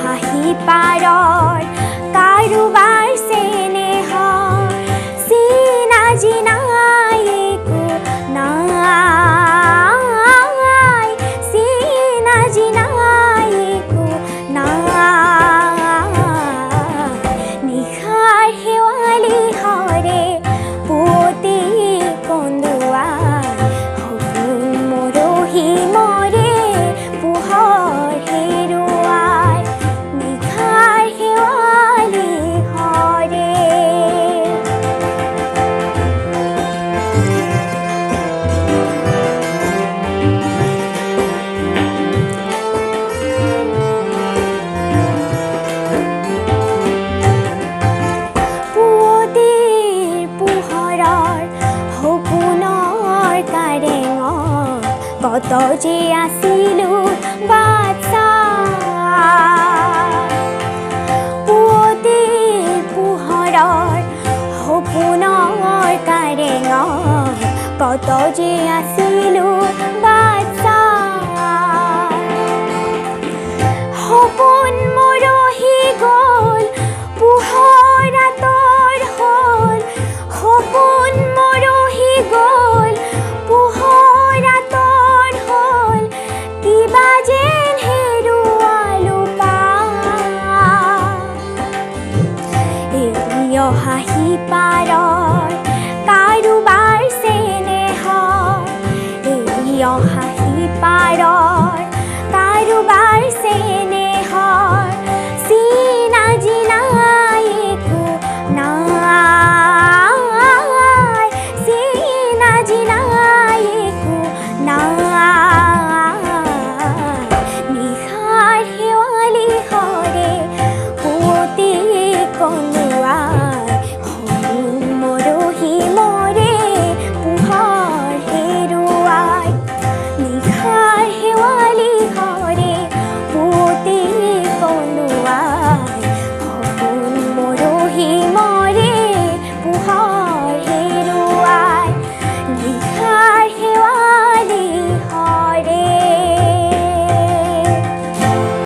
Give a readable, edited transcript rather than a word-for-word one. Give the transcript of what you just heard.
হাঁহি পাৰৰ কাৰোবাৰ চেনেহ চিনাজি নাই একো নাই চিনাজি নাই একো নাই নিশাৰ শেৱালি হৰে পুৱতি কন্দুৱাই সপোন মৰহি মৰে পোহৰ হেৰুৱাই নিশাৰ শেৱালি হৰে পুৱতিৰ পোহৰৰ সপোনৰ কাৰেঙত কত যে আছিলো বাচ্চা পুৱতিৰ পোহৰৰ সপোনৰ কাৰেঙত কত যে আছিলো বাচ্চা সপোন মৰহি গ'ল পোহৰ আঁতৰ হ'ল সপোন মৰহি গ'ল পোহৰ আঁতৰ হ'ল কিবা যেন হেৰুৱালো পাই এই হাঁহি পাৰ